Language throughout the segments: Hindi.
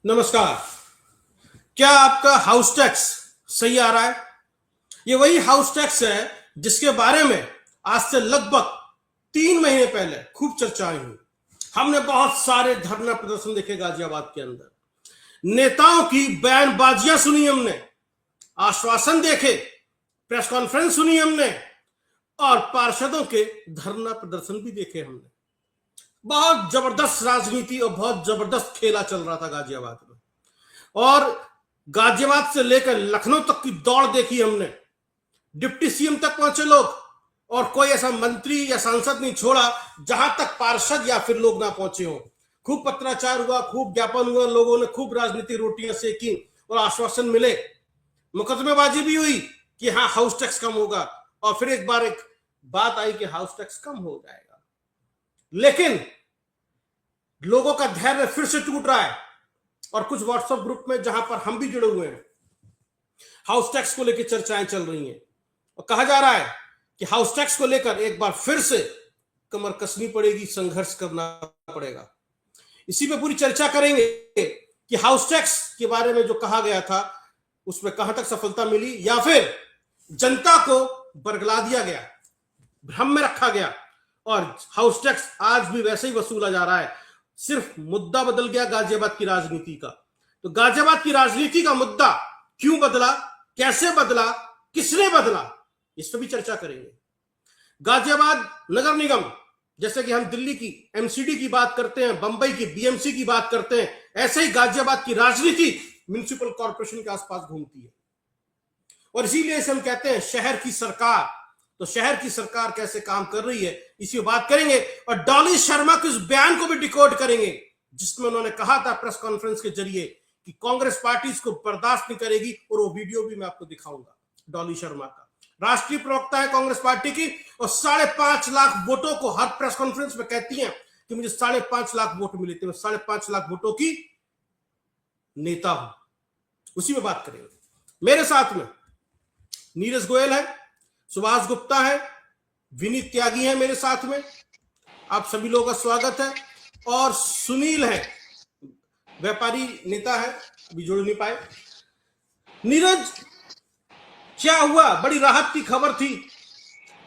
नमस्कार। क्या आपका हाउस टैक्स सही आ रहा है? ये वही हाउस टैक्स है जिसके बारे में आज से लगभग 3 महीने पहले खूब चर्चाएं हुई। हमने बहुत सारे धरना प्रदर्शन देखे गाजियाबाद के अंदर, नेताओं की बयानबाजियां सुनी हमने, आश्वासन देखे, प्रेस कॉन्फ्रेंस सुनी हमने और पार्षदों के धरना प्रदर्शन भी देखे हमने। बहुत जबरदस्त राजनीति और बहुत जबरदस्त खेला चल रहा था गाजियाबाद में, और गाजियाबाद से लेकर लखनऊ तक की दौड़ देखी हमने। डिप्टी सीएम तक पहुंचे लोग और कोई ऐसा मंत्री या सांसद नहीं छोड़ा जहां तक पार्षद या फिर लोग ना पहुंचे हो। खूब पत्राचार हुआ, खूब ज्ञापन हुआ, लोगों ने खूब राजनीतिक रोटियां सेकी और आश्वासन मिले। मुकदमेबाजी भी हुई कि हाँ हाउस टैक्स कम होगा, और फिर एक बार एक बात आई कि हाउस टैक्स कम हो जाएगा। लेकिन लोगों का धैर्य फिर से टूट रहा है और कुछ व्हाट्सएप ग्रुप में जहां पर हम भी जुड़े हुए हैं, हाउस टैक्स को लेकर चर्चाएं चल रही हैं और कहा जा रहा है कि हाउस टैक्स को लेकर एक बार फिर से कमर कसनी पड़ेगी, संघर्ष करना पड़ेगा। इसी पे पूरी चर्चा करेंगे कि हाउस टैक्स के बारे में जो कहा गया था उसमें कहां तक सफलता मिली या फिर जनता को बरगला दिया गया, भ्रम में रखा गया और हाउस टैक्स आज भी वैसे ही वसूला जा रहा है। सिर्फ मुद्दा बदल गया गाजियाबाद की राजनीति का। तो गाजियाबाद की राजनीति का मुद्दा क्यों बदला, कैसे बदला, किसने बदला, इस पर भी चर्चा करेंगे। गाजियाबाद नगर निगम, जैसे कि हम दिल्ली की एमसीडी की बात करते हैं, बंबई की बीएमसी की बात करते हैं, ऐसे ही गाजियाबाद की राजनीति म्युनिसिपल कॉर्पोरेशन के आसपास घूमती है। और इसीलिए हम कहते हैं शहर की सरकार। तो शहर की सरकार कैसे काम कर रही है इसी बात करेंगे और डॉली शर्मा के उस बयान को भी डिकोड करेंगे जिसमें उन्होंने कहा था प्रेस कॉन्फ्रेंस के जरिए कि कांग्रेस पार्टी इसको बर्दाश्त नहीं करेगी, और वो वीडियो भी मैं आपको दिखाऊंगा। डॉली शर्मा का राष्ट्रीय प्रवक्ता है कांग्रेस पार्टी की और 5.5 लाख वोटों को हर प्रेस कॉन्फ्रेंस में कहती हैं कि मुझे 5.5 लाख वोट मिले थे, मैं 5.5 लाख वोटों की नेता हूं। उसी में बात करेंगे। मेरे साथ में नीरज गोयल है, सुभाष गुप्ता है, विनीत त्यागी है मेरे साथ में। आप सभी लोगों का स्वागत है। और सुनील है, व्यापारी नेता है, अभी जुड़ नहीं पाए। नीरज, क्या हुआ? बड़ी राहत की खबर थी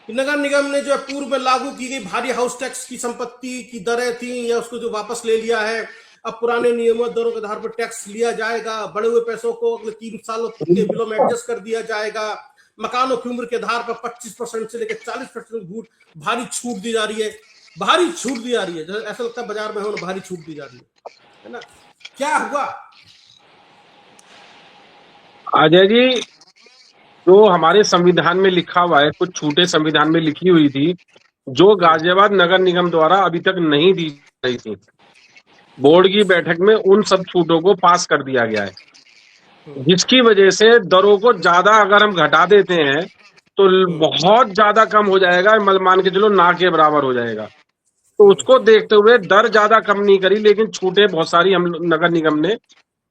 कि नगर निगम ने जो है पूर्व में लागू की गई भारी हाउस टैक्स की संपत्ति की दरें थी या उसको जो वापस ले लिया है, अब पुराने नियमों दरों के आधार पर टैक्स लिया जाएगा। बढ़े हुए पैसों को अगले 3 सालों के बिलों में एडजस्ट कर दिया जाएगा। मकानों की उम्र के आधार पर 25% से लेकर 40% भारी छूट दी जा रही है। भारी छूट दी जा रही है, ऐसा लगता है बाजार में हो ना, भारी छूट दी जा रही है ना। क्या हुआ अजय जी? जो हमारे संविधान में लिखा हुआ है, कुछ छूटें संविधान में लिखी हुई थी जो गाजियाबाद नगर निगम द्वारा अभी तक नहीं दी गई थी। बोर्ड की बैठक में उन सब छूटों को पास कर दिया गया है, जिसकी वजह से दरों को ज्यादा अगर हम घटा देते हैं तो बहुत ज्यादा कम हो जाएगा, मान के चलो ना के बराबर हो जाएगा। तो उसको देखते हुए दर ज्यादा कम नहीं करी, लेकिन छूटें बहुत सारी हम नगर निगम ने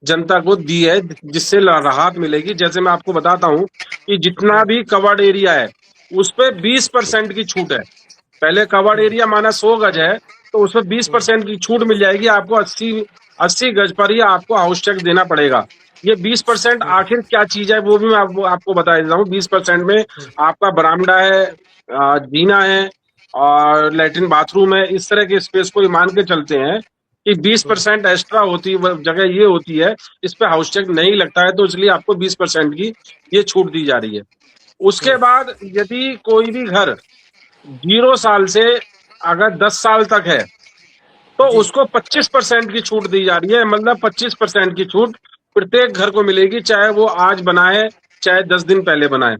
जनता को दी है, जिससे राहत मिलेगी। जैसे मैं आपको बताता हूँ कि जितना भी कवर्ड एरिया है उस पे 20% की छूट है। पहले कवर्ड एरिया माना 100 गज है तो उस पर 20% की छूट मिल जाएगी आपको। 80 गज पर ही आपको हाउस टैक्स देना पड़ेगा। ये 20% आखिर क्या चीज है वो भी मैं आपको बता देता हूँ। 20% में आपका बरामदा है, जीना है और लैट्रिन बाथरूम है। इस तरह के स्पेस को मान के चलते हैं कि 20% एक्स्ट्रा होती है, जगह ये होती है, इस पे हाउस टैक्स नहीं लगता है, तो इसलिए आपको 20% की ये छूट दी जा रही है। उसके बाद यदि कोई भी घर 0 साल से अगर 10 साल तक है तो उसको 25% की छूट दी जा रही है। मतलब 25% की छूट प्रत्येक घर को मिलेगी, चाहे वो आज बनाए चाहे 10 दिन पहले बनाए।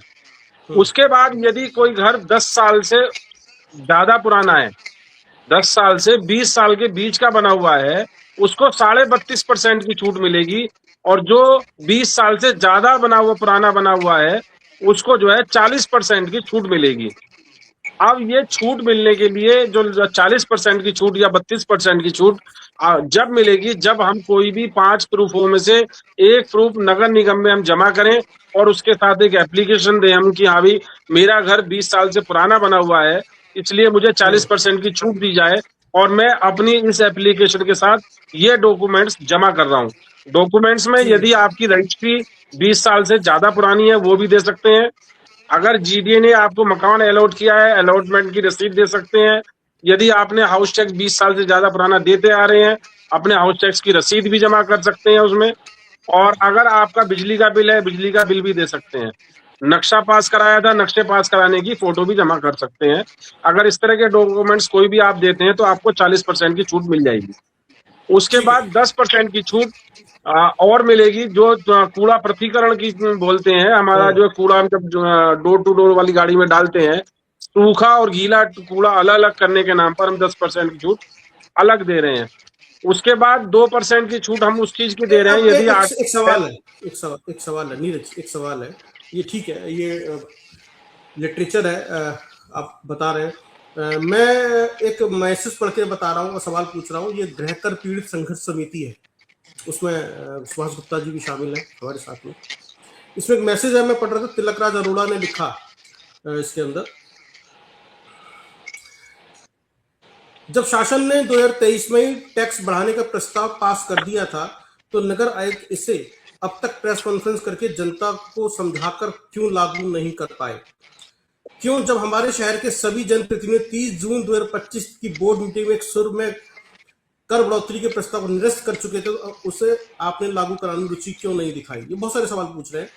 उसके बाद यदि कोई घर 10 साल से ज्यादा पुराना है, 10 साल से 20 साल के बीच का बना हुआ है, उसको 32.5% की छूट मिलेगी। और जो 20 साल से ज्यादा पुराना बना हुआ है उसको जो है 40% की छूट मिलेगी। अब ये छूट मिलने के लिए जो 40% की छूट या 32% की छूट जब मिलेगी, जब हम कोई भी 5 प्रूफों में से एक प्रूफ नगर निगम में हम जमा करें और उसके साथ एक एप्लीकेशन दें हम कि हाँ भाई मेरा घर 20 साल से पुराना बना हुआ है, इसलिए मुझे 40% की छूट दी जाए, और मैं अपनी इस एप्लीकेशन के साथ ये डॉक्यूमेंट्स जमा कर रहा हूँ। डॉक्यूमेंट्स में ठीक है। यदि आपकी रजिस्ट्री 20 साल से ज्यादा पुरानी है वो भी दे सकते हैं। अगर जीडीए ने आपको मकान अलॉट किया है, अलॉटमेंट की रसीद दे सकते हैं। यदि आपने हाउस टैक्स 20 साल से ज्यादा पुराना देते आ रहे हैं, अपने हाउस टैक्स की रसीद भी जमा कर सकते हैं उसमें। और अगर आपका बिजली का बिल है, बिजली का बिल भी दे सकते हैं। नक्शा पास कराया था, नक्शे पास कराने की फोटो भी जमा कर सकते हैं। अगर इस तरह के डॉक्यूमेंट्स कोई भी आप देते हैं तो आपको 40% की छूट मिल जाएगी। उसके ठीक है। बाद 10% की छूट और मिलेगी जो कूड़ा पृथक्करण की बोलते हैं। हमारा हाँ। जो कूड़ा हम जब डोर टू डोर वाली गाड़ी में डालते हैं, सूखा और गीला कूड़ा अलग अलग करने के नाम पर हम 10% की छूट अलग दे रहे हैं। उसके बाद 2% की छूट हम उस चीज की दे रहे हैं अब यदि एक सवाल है, एक सवाल है नीरज, एक सवाल है। ये ठीक है, ये लिटरेचर है, आप बता रहे हैं। मैं एक मैसेज पढ़ के बता रहा हूँ और सवाल पूछ रहा हूँ। ये गृहकर पीड़ित संघर्ष समिति है, उसमें सुभाष गुप्ता जी भी शामिल है हमारे साथ में। इसमें एक मैसेज है, मैं पढ़ रहा था, तिलक राज अरोड़ा ने लिखा इसके अंदर। जब शासन ने 2023 में ही टैक्स बढ़ाने का प्रस्ताव पास कर दिया था तो नगर आयुक्त इसे अब तक प्रेस कॉन्फ्रेंस करके जनता को समझाकर क्यों लागू नहीं कर पाए? क्यों, जब हमारे शहर के सभी जनप्रतिनिधि 30 जून 2025 की बोर्ड मीटिंग में एक सुर में कर बढ़ोतरी के प्रस्ताव को निरस्त कर चुके थे, तो उसे आपने लागू कराने में रुचि क्यों नहीं दिखाई? ये बहुत सारे सवाल पूछ रहे हैं।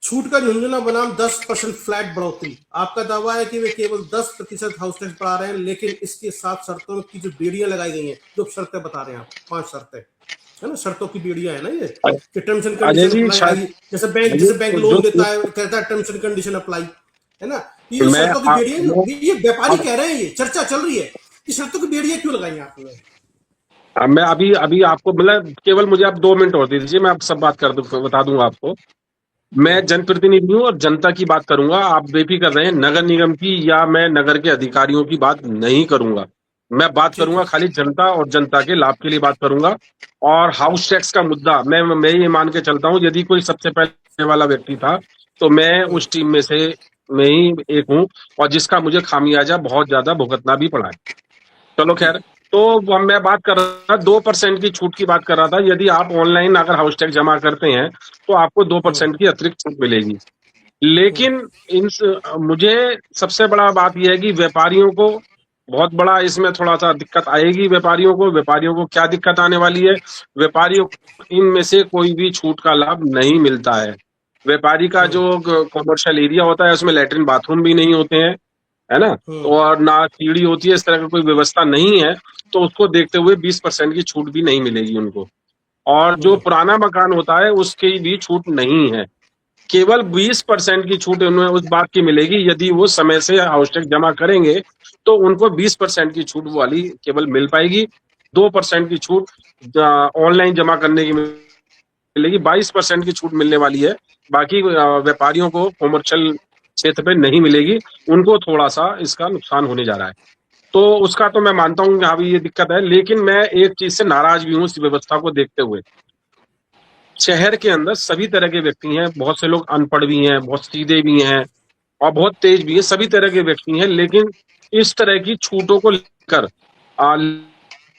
छूट का झुंझुना बनाम 10% फ्लैट बढ़ोतरी। आपका दावा है कि वे केवल 10% हाउस टैक्स बढ़ा रहे हैं, लेकिन इसके साथ शर्तों की जो बेड़ियां लगाई गई हैं, जो शर्तें बता रहे हैं आप, 5 शर्तें है ना, शर्तों की बेड़ियां है ना ये, कि टर्म्स एंड अजय कंडीशन जी अप्लाई। जैसे बैंक जो लोन देता है, कहता है टर्म्स एंड कंडीशन अप्लाई, है ना। ये जो मैं शर्तों की बेड़ियां, ये व्यापारी अब कह रहे हैं, ये चर्चा चल रही है कि शर्तों की बेड़ियां क्यों लगाई आपने? मैं अभी अभी आपको मतलब केवल मुझे आप 2 मिनट और दे दीजिए, मैं आप सब बात कर दूं, बता दूंगा आपको। मैं जनप्रतिनिधि हूं और जनता की बात करूंगा। आप बेफिक्र रहें, नगर निगम की या मैं नगर के अधिकारियों की बात नहीं करूंगा। मैं बात ठीक है। करूंगा खाली जनता और जनता के लाभ के लिए बात करूंगा। और हाउस टैक्स का मुद्दा मैं ये मान के चलता हूं, यदि कोई सबसे पहले वाला व्यक्ति था तो मैं उस टीम में से मैं ही एक हूं, और जिसका मुझे खामियाजा बहुत ज्यादा भुगतना भी पड़ा है। चलो खैर। ठीक तो मैं बात कर रहा था 2% की छूट की बात कर रहा था। यदि आप ऑनलाइन अगर हाउस टैक्स जमा करते हैं तो आपको 2% की अतिरिक्त छूट मिलेगी। लेकिन इन मुझे सबसे बड़ा बात यह है कि व्यापारियों को बहुत बड़ा इसमें थोड़ा सा दिक्कत आएगी। व्यापारियों को क्या दिक्कत आने वाली है? व्यापारियों इनमें से कोई भी छूट का लाभ नहीं मिलता है। व्यापारी का जो कॉमर्शियल एरिया होता है उसमें लैट्रिन बाथरूम भी नहीं होते हैं, है ना। और ना सीढ़ी होती है, इस तरह का कोई व्यवस्था नहीं है। तो उसको देखते हुए 20% की छूट भी नहीं मिलेगी उनको। और जो पुराना मकान होता है उसकी भी छूट नहीं है। केवल 20% की छूट उन्हें उस बात की मिलेगी, यदि वो समय से हाउस टैक्स जमा करेंगे तो उनको 20% की छूट वाली केवल मिल पाएगी। 2% की छूट ऑनलाइन जमा करने की मिलेगी। 22% की छूट मिलने वाली है। बाकी व्यापारियों को कॉमर्शियल क्षेत्र पे नहीं मिलेगी, उनको थोड़ा सा इसका नुकसान होने जा रहा है। तो उसका तो मैं मानता हूँ कि हाँ भी ये दिक्कत है, लेकिन मैं एक चीज से नाराज भी हूँ इस व्यवस्था को देखते हुए। शहर के अंदर सभी तरह के व्यक्ति हैं, बहुत से लोग अनपढ़ भी हैं, बहुत सीधे भी हैं और बहुत तेज भी हैं, सभी तरह के व्यक्ति हैं। लेकिन इस तरह की छूटों को लेकर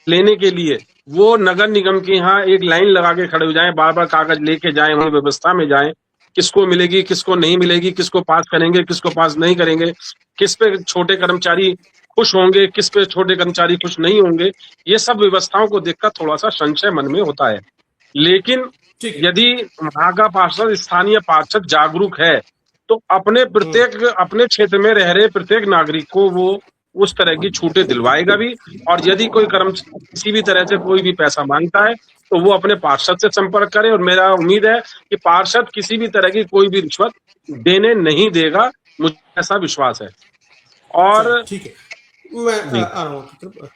लेने के लिए वो नगर निगम के यहाँ एक लाइन लगा के खड़े हो जाएं, बार बार कागज लेके जाएं, वहां व्यवस्था में जाएं, किसको मिलेगी, किसको नहीं मिलेगी, किसको पास करेंगे, किसको पास नहीं करेंगे, किस पे छोटे कर्मचारी खुश होंगे, किस पे छोटे कर्मचारी खुश नहीं होंगे। ये सब व्यवस्थाओं को देखकर थोड़ा सा संशय मन में होता है। लेकिन ठीक है। यदि वहां का पार्षद, स्थानीय पार्षद जागरूक है तो अपने क्षेत्र में रह रहे प्रत्येक नागरिक को वो उस तरह की छूटें दिलवाएगा भी। और यदि कोई कर्मचारी किसी भी तरह से कोई भी पैसा मांगता है तो वो अपने पार्षद से संपर्क करे। और मेरा उम्मीद है कि पार्षद किसी भी तरह की कोई भी रिश्वत देने नहीं देगा, मुझे ऐसा विश्वास है। और चलो ठीक है, मैं जी, आ रहा हूँ आपकी तरफ।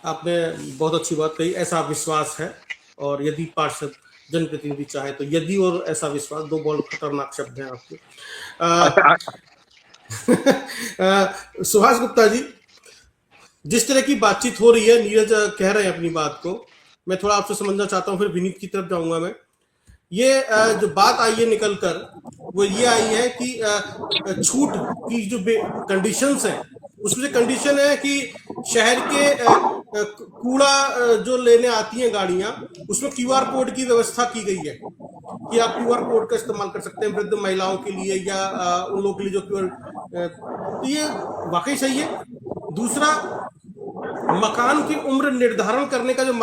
आपने बहुत अच्छी बात कही, ऐसा विश्वास है। और यदि पार्षद जनप्रतिनिधि चाहे तो, यदि और ऐसा विश्वास, दो बहुत खतरनाक शब्द हैं आपके। सुभाष गुप्ता जी, जिस तरह की बातचीत हो रही है, नीरज कह रहे हैं अपनी बात को, मैं थोड़ा आपसे समझना चाहता हूँ, फिर विनीत की तरफ जाऊंगा मैं। ये जो बात आई है निकल कर, वो ये आई है कि छूट की जो कंडीशंस हैं, उसमें से कंडीशन है कि शहर के कूड़ा जो लेने आती हैं गाड़ियां, उसमें क्यूआर कोड की व्यवस्था की गई है कि आप क्यूआर कोड का इस्तेमाल कर सकते हैं वृद्ध महिलाओं के लिए या उन लोगों के लिए जो क्यूआर, तो ये वाकई सही है। दूसरा, मकान की उम्र निर्धारण करने का जो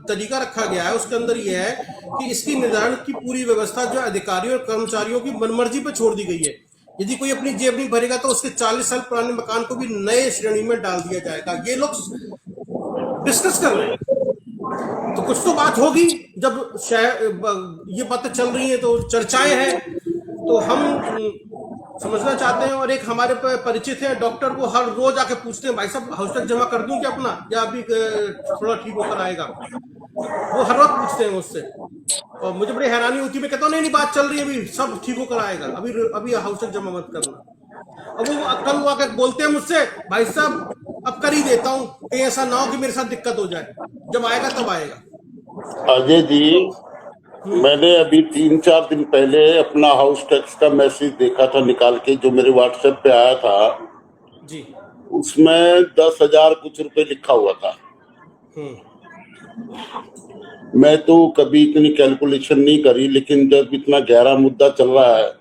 तरीका रखा गया है उसके अंदर यह है कि इसकी निर्धारण की पूरी व्यवस्था जो अधिकारियों और कर्मचारियों की मनमर्जी पर छोड़ दी गई है। यदि कोई अपनी जेब नहीं भरेगा तो उसके 40 साल पुराने मकान को भी नए श्रेणी में डाल दिया जाएगा। ये लोग डिस्कस कर रहे हैं तो कुछ तो बात होगी। जब ये बातें चल रही हैं तो चर्चाएं हैं, तो हम समझना चाहते हैं। और एक हमारे परिचित है डॉक्टर, वो हर रोज आके पूछते हैं, भाई साहब हाउस टैक्स जमा कर दूं क्या अपना, या अभी थोड़ा ठीक होकर आएगा। वो हर वक्त पूछते हैं मुझसे और मुझे बड़ी हैरानी होती है। मैं कहता हूँ नहीं बात चल रही है, अभी सब ठीक होकर आएगा, अभी अभी हाउस टैक्स जमा मत करना। अब वो कल वो आकर बोलते हैं मुझसे, भाई साहब अब कर ही देता हूँ, कहीं ऐसा ना हो कि मेरे साथ दिक्कत हो जाए, जब आएगा तब आएगा। अजय जी, मैंने अभी 3-4 दिन पहले अपना हाउस टैक्स का मैसेज देखा था निकाल के, जो मेरे व्हाट्सएप पे आया था जी। उसमें 10,000 कुछ रुपए लिखा हुआ था। मैं तो कभी इतनी कैलकुलेशन नहीं करी, लेकिन जब इतना गहरा मुद्दा चल रहा है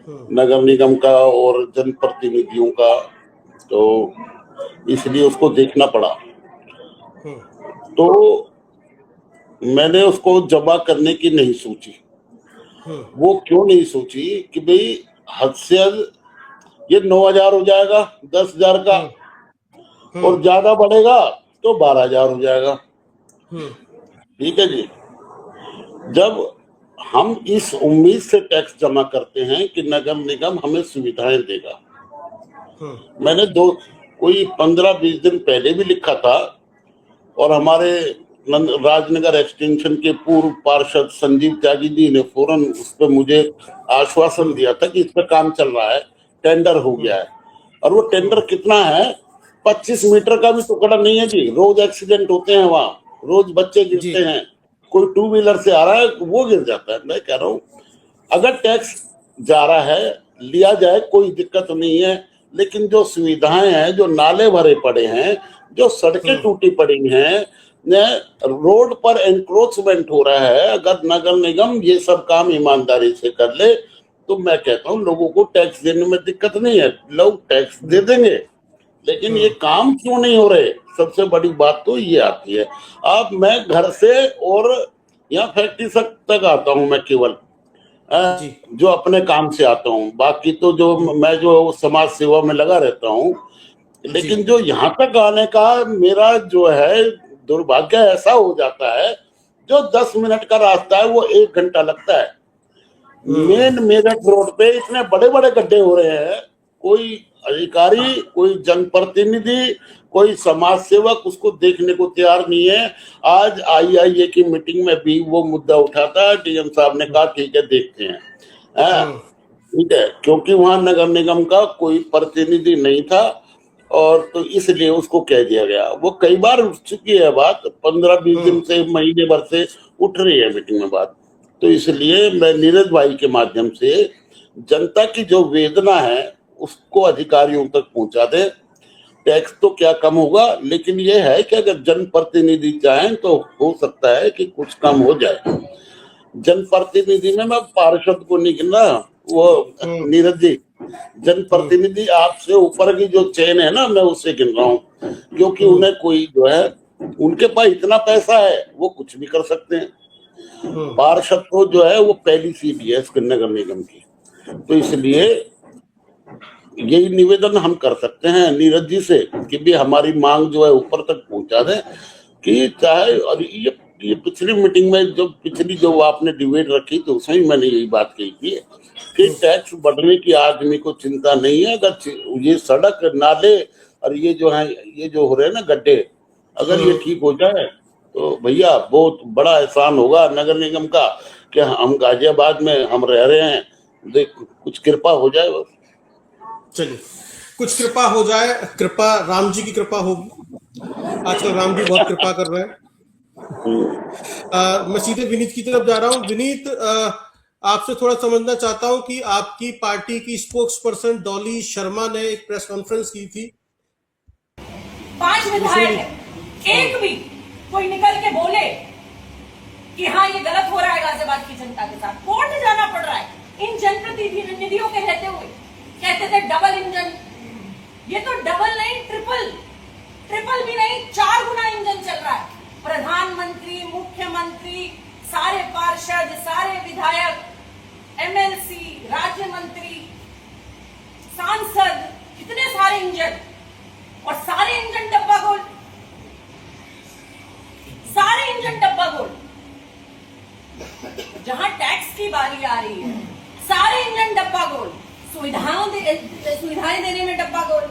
नगर निगम का और जनप्रतिनिधियों का, तो इसलिए उसको देखना पड़ा। तो मैंने उसको जमा करने की नहीं सोची। वो क्यों नहीं सोची कि भाई हद से हद ये 9,000 हो जाएगा 10,000 का, और ज्यादा बढ़ेगा तो 12,000 हो जाएगा। ठीक है जी। जब हम इस उम्मीद से टैक्स जमा करते हैं कि नगर निगम हमें सुविधाएं देगा, मैंने कोई 15-20 दिन पहले भी लिखा था, और हमारे राजनगर एक्सटेंशन के पूर्व पार्षद संजीव त्यागी जी ने फौरन उस पर मुझे आश्वासन दिया था कि इस पर काम चल रहा है, टेंडर हो गया है। और वो टेंडर कितना है, 25 मीटर का भी टुकड़ा नहीं है जी। रोज एक्सीडेंट होते हैं वहां, रोज बच्चे गिरते हैं, कोई 2 व्हीलर से आ रहा है वो गिर जाता है। मैं कह रहा हूँ अगर टैक्स जा रहा है लिया जाए, कोई दिक्कत नहीं है, लेकिन जो सुविधाएं हैं, जो नाले भरे पड़े हैं, जो सड़कें टूटी पड़ी हैं, रोड पर एनक्रोचमेंट हो रहा है, अगर नगर निगम ये सब काम ईमानदारी से कर ले तो मैं कहता हूँ लोगों को टैक्स देने में दिक्कत नहीं है, लोग टैक्स दे देंगे। लेकिन ये काम क्यों नहीं हो रहे, सबसे बड़ी बात तो ये आती है। अब मैं घर से और यहाँ फैक्ट्री तक आता हूँ, मैं केवल जो अपने काम से आता हूँ, बाकी तो जो मैं जो समाज सेवा में लगा रहता हूँ। लेकिन जो यहाँ तक आने का मेरा जो है दुर्भाग्य ऐसा हो जाता है, जो 10 मिनट का रास्ता है वो 1 घंटा लगता है। मेन मेरठ रोड पे इतने बड़े बड़े गड्ढे हो रहे हैं, कोई अधिकारी, कोई जनप्रतिनिधि, कोई समाज सेवक उसको देखने को तैयार नहीं है। आज IIA की मीटिंग में भी वो मुद्दा उठा था, DM साहब ने कहा ठीक है देखते हैं, ठीक है, क्योंकि वहां नगर निगम का कोई प्रतिनिधि नहीं था, और तो इसलिए उसको कह दिया गया। वो कई बार उठ चुकी है बात, 15-20 दिन से, महीने भर से उठ रही है मीटिंग में बात। तो इसलिए मैं नीरज भाई के माध्यम से जनता की जो वेदना है उसको अधिकारियों तक पहुंचा दे। टैक्स तो क्या कम होगा, लेकिन ये है कि अगर जनप्रतिनिधि चाहें तो हो सकता है कि कुछ कम हो जाए। जनप्रतिनिधि में मैं पार्षद को नहीं गिन रहा, वो नीरज जी, जनप्रतिनिधि आपसे ऊपर की जो चेन है ना, मैं उससे गिन रहा हूँ, क्योंकि उन्हें कोई जो है, उनके पास इतना पैसा है वो कुछ भी कर सकते हैं। पार्षद तो जो है वो पहली सीट है इस नगर निगम की। तो इसलिए यही निवेदन हम कर सकते हैं नीरज जी से कि भी हमारी मांग जो है ऊपर तक पहुंचा दें, कि चाहे, और ये पिछली मीटिंग में जो आपने डिबेट रखी तो उसमें मैंने यही बात कही थी कि टैक्स बढ़ने की आदमी को चिंता नहीं है। अगर ये सड़क, नाले और ये जो है, ये जो हो रहे हैं ना गड्ढे, अगर ये ठीक हो जाए तो भैया बहुत बड़ा एहसान होगा नगर निगम का कि हम गाजियाबाद में हम रह रहे हैं, देख कुछ कृपा हो जाए बस। चलिए कुछ कृपा हो जाए, कृपा राम जी की कृपा होगी, आजकल राम जी बहुत कृपा कर रहे हैं। मैं सीधे विनीत की तरफ जा रहा हूँ। विनीत, आपसे थोड़ा समझना चाहता हूं कि आपकी पार्टी की स्पोक्स पर्सन डॉली शर्मा ने एक प्रेस कॉन्फ्रेंस की थी। 5 विधायक है, एक भी कोई निकल के बोले कि हाँ ये गलत हो रहा है गाजियाबाद की जनता के साथ। कोर्ट जाना पड़ रहा है इन जनप्रतिनिधियों के रहते हुए। कहते थे डबल इंजन, ये तो डबल नहीं ट्रिपल भी नहीं 4 गुना इंजन चल रहा है। प्रधानमंत्री, मुख्यमंत्री, सारे पार्षद, सारे विधायक, एमएलसी, राज्य मंत्री, सांसद, कितने सारे इंजन, और सारे इंजन डब्बा गोल, सारे इंजन डब्बा गोल। जहां टैक्स की बारी आ रही है सारे इंजन डब्बा गोल, सुविधाएं देने में डब्बा गोल।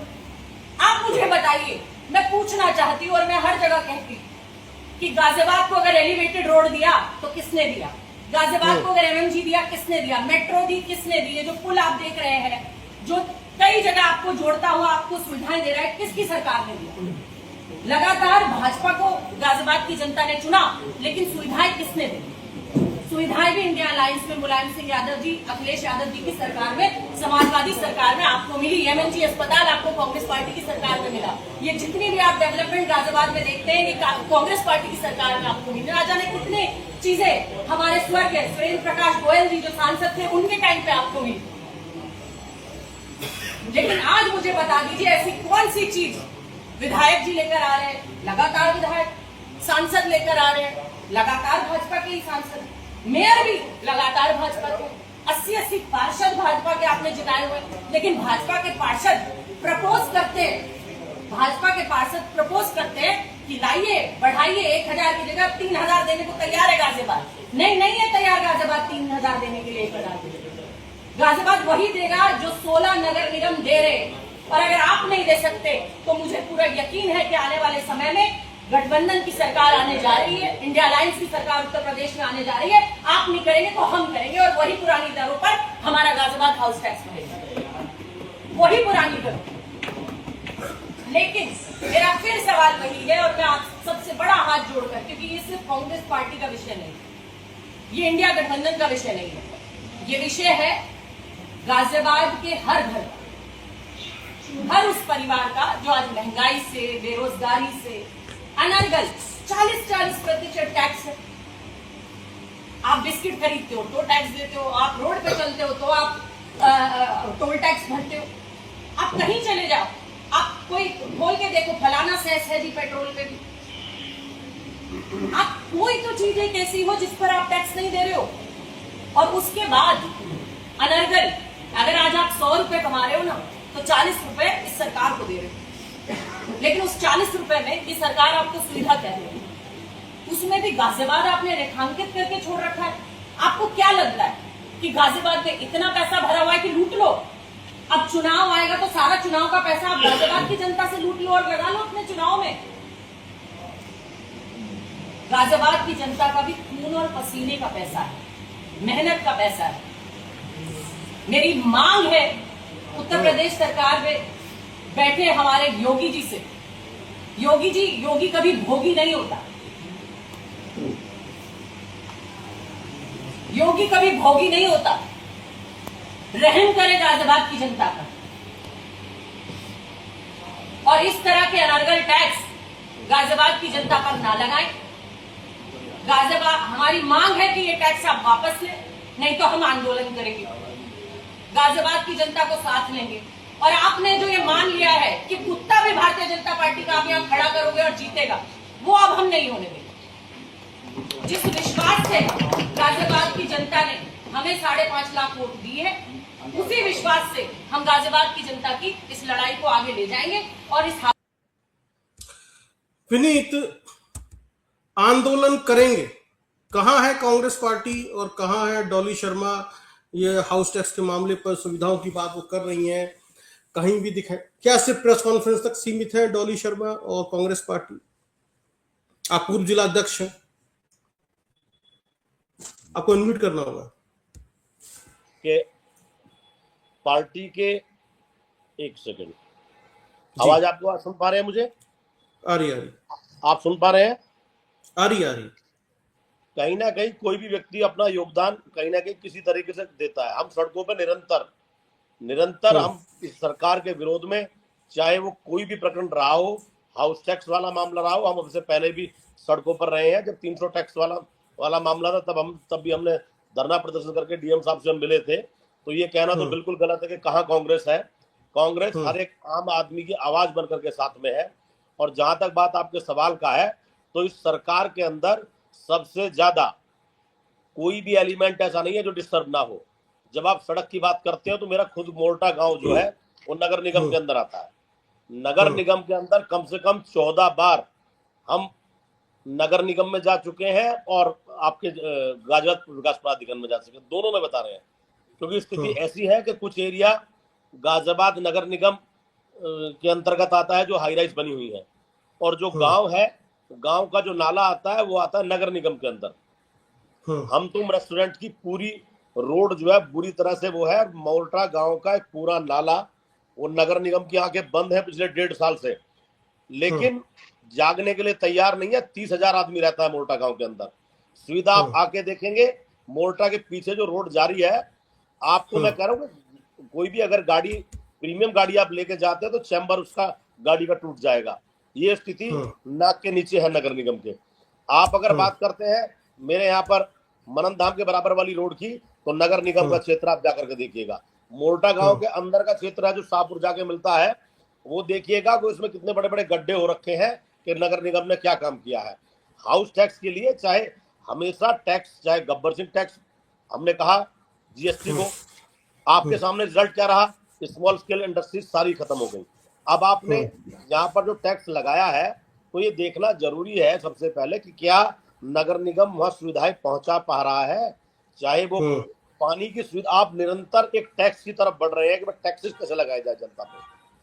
आप मुझे बताइए, मैं पूछना चाहती हूँ और मैं हर जगह कहती हूँ कि गाजियाबाद को अगर एलिवेटेड रोड दिया तो किसने दिया? गाजियाबाद को अगर एमएमजी दिया किसने दिया? मेट्रो दी किसने दी? ये जो पुल आप देख रहे हैं, जो कई जगह आपको जोड़ता हुआ आपको सुविधाएं दे रहा है, किसकी सरकार ने दिया? लगातार भाजपा को गाजियाबाद की जनता ने चुना, लेकिन सुविधाएं किसने दी? सुविधाएं भी इंडिया अलायंस में मुलायम सिंह यादव जी, अखिलेश यादव जी की सरकार में, समाजवादी सरकार में आपको मिली। एमएमजी अस्पताल आपको कांग्रेस पार्टी की सरकार में मिला। ये जितनी भी आप डेवलपमेंट गाजियाबाद में देखते हैं, ये कांग्रेस पार्टी की सरकार में आपको मिली। ना जाने कितने चीजें हमारे स्वर्गीय सुरेंद्र प्रकाश गोयल जी जो सांसद थे उनके टाइम पे आपको मिली। लेकिन आज मुझे बता दीजिए ऐसी कौन सी चीज विधायक जी लेकर आ रहे हैं? लगातार विधायक, सांसद लेकर आ रहे हैं, लगातार भाजपा के ही सांसद, मेयर भी लगातार भाजपा के, 80-80 पार्षद भाजपा के आपने जिताए हुए। लेकिन भाजपा के पार्षद प्रपोज करते हैं, भाजपा के पार्षद प्रपोज करते हैं कि लाइए बढ़ाइए, 1000 की जगह 3000 देने को तैयार है गाजियाबाद। नहीं है तैयार गाजियाबाद 3000 देने के लिए, 1000 देने के लिए। गाजियाबाद वही देगा जो 16 नगर निगम दे रहे। और अगर आप नहीं दे सकते तो मुझे पूरा यकीन है कि आने वाले समय में गठबंधन की सरकार आने जा रही है, इंडिया अलायंस की सरकार उत्तर प्रदेश में आने जा रही है। आप नहीं करेंगे तो हम करेंगे, और वही पुरानी दरों पर हमारा गाजियाबाद हाउस टैक्स बढ़ेगा, वही पुरानी दर। लेकिन मेरा फिर सवाल वही है, और मैं आप सबसे बड़ा हाथ जोड़कर, क्योंकि ये सिर्फ कांग्रेस पार्टी का विषय नहीं, ये इंडिया गठबंधन का विषय नहीं है, ये विषय है गाजियाबाद के हर घर, हर उस परिवार का जो आज महंगाई से, बेरोजगारी से, अनर्गल 40% टैक्स है। आप बिस्किट खरीदते हो तो टैक्स देते हो, आप रोड पे चलते हो तो आप टोल टैक्स भरते हो, आप कहीं चले जाओ, आप कोई खोल के देखो फलाना सेस है जी पेट्रोल पे भी। आप कोई तो चीज एक ऐसी हो जिस पर आप टैक्स नहीं दे रहे हो। और उसके बाद अनर्गल, अगर आज आप 100 रुपए कमा रहे हो ना, तो 40 रुपए इस सरकार को दे रहे हो। लेकिन उस 40 रुपए में ये सरकार आपको सुविधा दे रही है, उसमें भी गाजियाबाद आपने रेखांकित करके छोड़ रखा है। आपको क्या लगता है कि गाजियाबाद में इतना पैसा भरा हुआ है कि लूट लो? अब चुनाव आएगा तो सारा चुनाव का पैसा आप गाजियाबाद की जनता से लूट लो और लगा लो अपने चुनाव में। गाजियाबाद की जनता का भी खून और पसीने का पैसा है, मेहनत का पैसा है। मेरी मांग है उत्तर प्रदेश सरकार में बैठे हमारे योगी जी से, योगी जी, योगी कभी भोगी नहीं होता, योगी कभी भोगी नहीं होता। रहम करे गाजियाबाद की जनता का, और इस तरह के अनर्गल टैक्स गाजियाबाद की जनता पर ना लगाएं। गाजियाबाद, हमारी मांग है कि ये टैक्स आप वापस लें, नहीं तो हम आंदोलन करेंगे, गाजियाबाद की जनता को साथ लेंगे। और आपने जो ये मान लिया है कि कुत्ता भी भारतीय जनता पार्टी का आप यहाँ खड़ा करोगे और जीतेगा, वो अब हम नहीं होने देंगे। जिस विश्वास से गाजियाबाद की जनता ने हमें 5.5 लाख वोट दिए है, उसी विश्वास से हम गाजियाबाद की जनता की इस लड़ाई को आगे ले जाएंगे। और इस विनीत, आंदोलन करेंगे, कहां है कांग्रेस पार्टी और कहां है डॉली शर्मा? ये हाउस टैक्स के मामले पर सुविधाओं की बात वो कर रही हैं, कहीं भी दिखाए क्या? सिर्फ प्रेस कॉन्फ्रेंस तक सीमित है डॉली शर्मा और कांग्रेस पार्टी? आप पूर्व जिला अध्यक्ष हैं, आपको इनवाइट करना होगा। के पार्टी के, एक सेकंड, आवाज आपको सुन पा रहे हैं? मुझे आ रही आप सुन पा रहे हैं? आ रही कहीं ना कहीं कोई भी व्यक्ति अपना योगदान कहीं ना कहीं किसी तरीके से देता है। हम सड़कों पर निरंतर हम इस सरकार के विरोध में, चाहे वो कोई भी प्रकरण रहा हो, हाउस टैक्स वाला मामला रहा हो, हम उससे पहले भी सड़कों पर रहे हैं। जब 300 टैक्स वाला वाला मामला था, तब भी हमने धरना प्रदर्शन करके डीएम साहब से हम मिले थे। तो ये कहना तो बिल्कुल गलत है कि कहाँ कांग्रेस है। कांग्रेस हर एक आम आदमी की आवाज बनकर के साथ में है। और जहां तक बात आपके सवाल का है, तो इस सरकार के अंदर सबसे ज्यादा कोई भी एलिमेंट ऐसा नहीं है जो डिस्टर्ब ना हो। जब आप सड़क की बात करते हो तो मेरा खुद मोल्टा गांव जो है वो नगर निगम के अंदर आता है। नगर निगम के अंदर कम से कम 14 बार हम नगर निगम में जा चुके हैं और आपके गाजियाबाद विकास प्राधिकरण में जा चुके हैं, दोनों में बता रहे हैं। क्योंकि स्थिति ऐसी है कि कुछ एरिया गाजियाबाद नगर निगम के अंतर्गत आता है जो हाई राइज बनी हुई है, और जो गांव है, गांव का जो नाला आता है वो आता है नगर निगम के अंदर। हम तुम रेस्टोरेंट की पूरी रोड जो है बुरी तरह से वो है, मोल्टा गांव का एक पूरा नाला वो नगर निगम की आंखें बंद है पिछले 1.5 साल से, लेकिन जागने के लिए तैयार नहीं है। 30,000 आदमी रहता है मोल्टा गांव के अंदर। सुविधा आप आके देखेंगे, मोल्टा के पीछे जो रोड जारी है, आपको मैं कह रहा हूँ कोई भी अगर गाड़ी प्रीमियम गाड़ी आप लेके जाते हैं तो चैम्बर उसका गाड़ी का टूट जाएगा। ये स्थिति नाक के नीचे है नगर निगम के। आप अगर बात करते हैं मेरे यहाँ पर मनन धाम के बराबर वाली रोड की, तो नगर निगम का क्षेत्र आप जाकर के देखिएगा। मोल्टा गांव के अंदर का क्षेत्र है जो शाहपुर जाके मिलता है, वो देखिएगा कि उसमें कितने बड़े बड़े गड्ढे हो रखे हैं कि नगर निगम ने क्या काम किया है। हाउस टैक्स के लिए चाहे हमेशा टैक्स, चाहे गब्बर सिंह टैक्स हमने कहा, जीएसटी को, आपके सामने रिजल्ट क्या रहा, स्मॉल स्केल इंडस्ट्रीज सारी खत्म हो गई। अब आपने यहाँ पर जो टैक्स लगाया है तो ये देखना जरूरी है सबसे पहले कि क्या नगर निगम वहां सुविधाएं पहुंचा पा रहा है। चाहे वो पानी की सुविधा, आप निरंतर एक टैक्स की तरफ बढ़ रहे हैं कि टैक्सेस कैसे लगाए जाए जनता पे।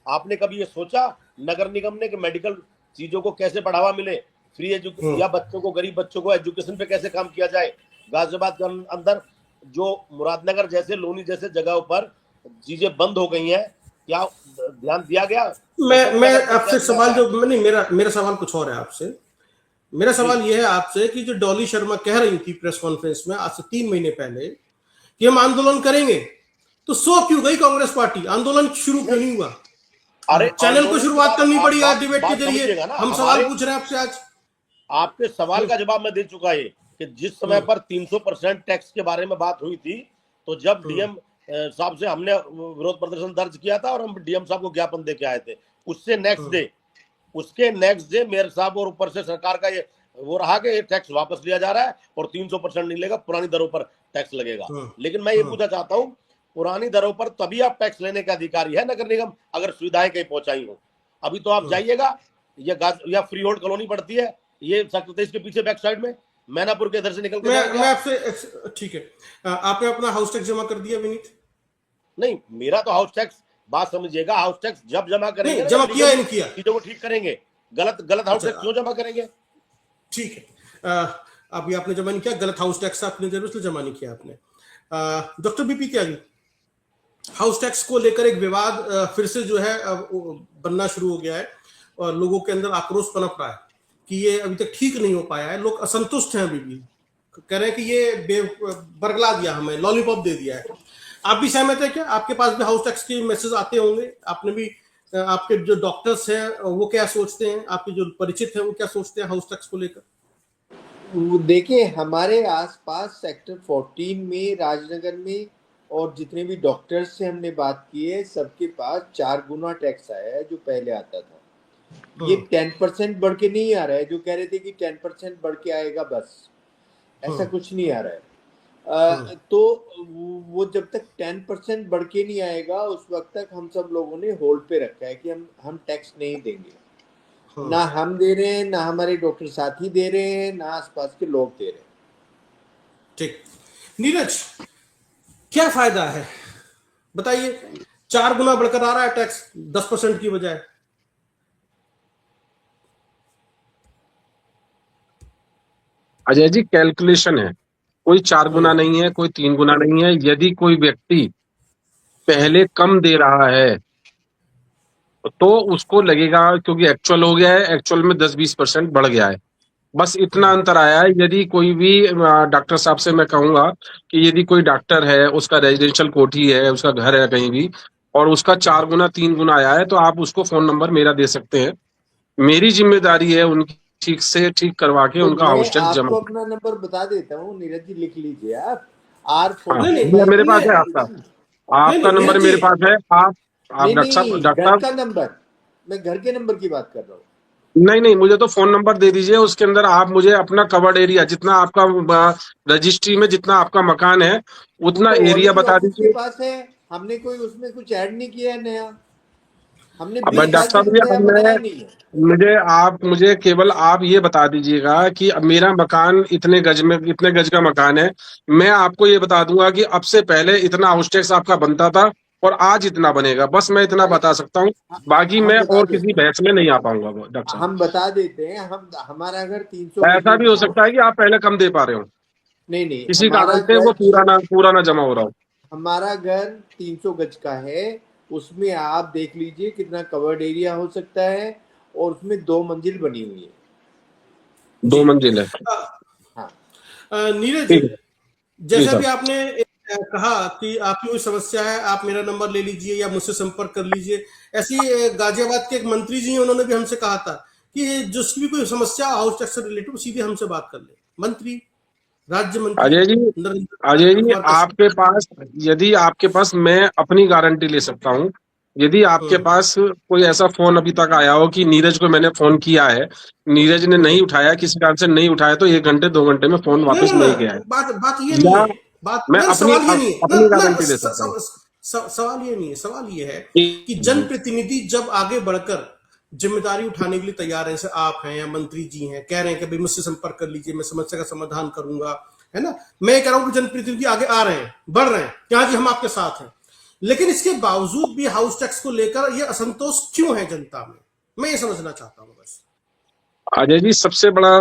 आपने कभी ये सोचा नगर निगम ने कि मेडिकल चीजों को कैसे बढ़ावा मिले, फ्री एजुकेशन, या बच्चों को, गरीब बच्चों को एजुकेशन पे कैसे काम किया जाए। गाजियाबाद के अंदर जो मुरादनगर जैसे, लोनी जैसे जगहों पर चीजें बंद हो गई हैं, क्या ध्यान दिया गया? मैं आपसे सवाल जो नहीं, मेरा सवाल कुछ और है आपसे। मेरा सवाल यह है आपसे कि जो डॉली शर्मा कह रही थी प्रेस कॉन्फ्रेंस में आज से 3 महीने पहले कि हम आंदोलन करेंगे, तो सो क्यों गई कांग्रेस पार्टी? आंदोलन शुरू क्यों नहीं हुआ? अरे चैनल को शुरुआत करनी पड़ी आज डिबेट के जरिए। हम सवाल पूछ रहे हैं आपसे आज। आपके सवाल का जवाब मैं दे चुका है कि जिस समय पर 300% टैक्स के बारे में बात हुई थी, तो जब डीएम साहब से हमने विरोध प्रदर्शन दर्ज किया था और हम डीएम साहब को ज्ञापन दे के आए थे, उसके नेक्स्ट डे मेयर साहब और ऊपर से सरकार का ये वो रहा कि ये टैक्स वापस लिया जा रहा है और 300% नहीं लेगा, पुरानी दरों पर टैक्स लगेगा। लेकिन मैं ये पूछना चाहता हूँ, पुरानी दरों पर तभी आप टैक्स लेने का अधिकारी है नगर निगम, अगर सुविधाएं कहीं पहुंचाई हो। अभी तो आप जाइएगा, या फ्री होल्ड कॉलोनी पड़ती है, ये 27 के पीछे बैक साइड में मैनापुर के इधर से निकल के मैं आपसे, ठीक है, आपने अपना हाउस टैक्स जमा कर दिया विनीत? नहीं, मेरा तो हाउस टैक्स, बात समझिएगा, हाउस टैक्स जब जमा करेंगे, जमा किया या नहीं किया, चीजों को ठीक करेंगे। गलत हाउस टैक्स क्यों जमा करेंगे? ठीक है, अभी आपने जमा नहीं किया, गलत हाउस टैक्स आपने जरूर जमा नहीं किया आपने। डॉक्टर बीपी त्यागी, हाउस टैक्स को लेकर एक विवाद फिर से जो है बनना शुरू हो गया है और लोगों के अंदर आक्रोश पनप रहा है कि ये अभी तक ठीक नहीं हो पाया है। लोग असंतुष्ट हैं, अभी भी कह रहे हैं कि ये बरगला दिया, हमें लॉलीपॉप दे दिया है। आप भी सहमत है क्या? आपके पास भी हाउस टैक्स के मैसेज आते होंगे, आपने भी, आपके जो डॉक्टर्स हैं वो क्या सोचते हैं, आपके जो परिचित हैं वो क्या सोचते हैं हाउस टैक्स को लेकर? देखिए, हमारे आसपास सेक्टर 14 में, राजनगर में, और जितने भी डॉक्टर्स से हमने बात की है, सबके पास 4 गुना टैक्स आया है जो पहले आता था। ये 10% बढ़ के नहीं आ रहा है, जो कह रहे थे कि 10% बढ़ के आएगा, बस ऐसा कुछ नहीं आ रहा है। तो वो जब तक 10% बढ़ के नहीं आएगा, उस वक्त तक हम सब लोगों ने होल्ड पे रखा है कि हम टैक्स नहीं देंगे। ना हम दे रहे हैं, ना हमारे डॉक्टर साथी दे रहे हैं, ना आसपास के लोग दे रहे हैं। ठीक, नीरज, क्या फायदा है बताइए? 4 गुना बढ़कर आ रहा है टैक्स 10% की बजाय। अजय जी, कैलकुलेशन है, कोई 4 गुना नहीं है, कोई 3 गुना नहीं है। यदि कोई व्यक्ति पहले कम दे रहा है तो उसको लगेगा, क्योंकि एक्चुअल हो गया है, एक्चुअल में 10-20% बढ़ गया है, बस इतना अंतर आया है। यदि कोई भी डॉक्टर साहब से मैं कहूंगा कि यदि कोई डॉक्टर है, उसका रेजिडेंशियल कोठी है, उसका घर है कहीं भी, और उसका 4 गुना 3 गुना आया है, तो आप उसको फोन नंबर मेरा दे सकते हैं। मेरी जिम्मेदारी है उनकी ठीक से ठीक करवा के तो उनका मैं हाउस टैक्स जमा। आपको अपना नंबर बता देता हूँ, नीरज जी लिख लीजिए आप। हाँ, नहीं, मेरे पास है नहीं, आपका नहीं, आपका नंबर नीरज मेरे जी, पास है। आप नहीं डॉक्टर साहब, नहीं, डॉक्टर घर साहब, का नंबर, मैं घर के नंबर की बात कर रहा हूँ। नहीं नहीं, मुझे तो फोन नंबर दे दीजिए, उसके अंदर आप मुझे अपना कवर्ड एरिया जितना आपका रजिस्ट्री में जितना आपका मकान है वो उतना तो एरिया ऑलरेडी बता ऑफिस के दीजिए। पास है, हमने कोई उसमें कुछ ऐड नहीं किया है नया, हमने अब 20 साल डॉक्टर से साहब कुछ नया बनाया मैं नहीं है। मुझे केवल आप ये बता दीजिएगा कि अब मेरा मकान इतने गज का मकान है। मैं आपको ये बता दूंगा कि अब से पहले इतना हाउस टैक्स आपका बनता था और आज इतना बनेगा, बस मैं इतना अरे बता सकता हूँ। बाकी हम मैं बता और किसी देते हैं, बहस में नहीं आ पाऊंगा डॉक्टर साहब। हम बता देते हैं। हम हमारा घर 300 गज ऐसा में भी हो बना है। सकता है कि आप पहले कम दे पा रहे हो, नहीं नहीं, किसी कारण से वो पूरा ना जमा हो रहा हो। हमारा घर 300 गज का है, उसमें आप देख लीजिए कितना कवर्ड एरिया हो सकता है, और उसमें 2 मंजिल बनी हुई है। 2 जी, मंजिल है। हाँ, नीरज, ठीक है जी जैसे साहब। अभी आपने कहा कि आपकी कोई समस्या है, आप मेरा नंबर ले लीजिए या मुझसे संपर्क कर लीजिए। ऐसे ही गाजियाबाद के एक मंत्री जी हैं, उन्होंने भी हमसे कहा था कि जिसकी भी कोई समस्या हाउस टैक्स से रिलेटेड सीधे हमसे बात कर ले। मंत्री, राज्य मंत्री अजय जी, अजय नरेंद्र जी, कुमार कश्यप। यदि आपके पास मैं अपनी गारंटी ले सकता हूँ, यदि आपके हम्म, पास कोई ऐसा फोन अभी तक आया हो कि नीरज को मैंने फोन किया है, नीरज ने नहीं हम्म। उठाया, किसी कारण से नहीं उठाया, तो 1 घंटे 2 घंटे में फोन नहीं वापस नहीं नहीं गया है, नहीं, बात बात ये नहीं या है। बात मैं नहीं, अपनी सवाल ये नहीं है ना अपनी ना, गारंटी ले सकता हूँ। सवाल ये नहीं है। सवाल ये है कि जनप्रतिनिधि जब आगे बढ़कर जिम्मेदारी उठाने के लिए तैयार है, जैसे आप हैं या मंत्री जी हैं, कह रहे हैं कि भाई मुझसे संपर्क कर लीजिए, मैं समस्या का समाधान करूंगा, है ना। मैं कह रहा हूं कि जनप्रतिनिधि आगे आ रहे हैं, बढ़ रहे हैं कि हाँ जी हम आपके साथ हैं, लेकिन इसके बावजूद भी हाउस टैक्स को लेकर यह असंतोष क्यों है जनता में, मैं ये समझना चाहता हूं बस। अजय जी, सबसे बड़ा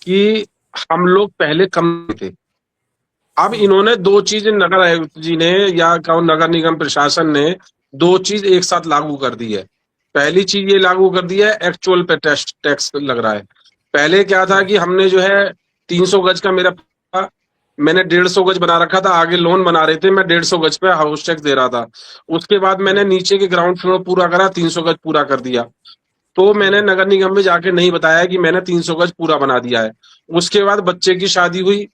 कि हम लोग पहले कम थे। अब इन्होंने 2 चीज, नगर आयुक्त जी ने या नगर निगम प्रशासन ने 2 चीज एक साथ लागू कर दी है। पहली चीज ये लागू कर दी है, एक्चुअल पे टैक्स लग रहा है। पहले क्या था कि हमने जो है 300 गज का मैंने 150 गज बना रखा था, आगे लोन बना रहे थे, मैं 150 गज पे हाउस टैक्स दे रहा था। उसके बाद मैंने नीचे के ग्राउंड फ्लोर पूरा करा, 300 गज पूरा कर दिया, तो मैंने नगर निगम में जाके नहीं बताया कि मैंने 300 गज पूरा बना दिया है। उसके बाद बच्चे की शादी हुई,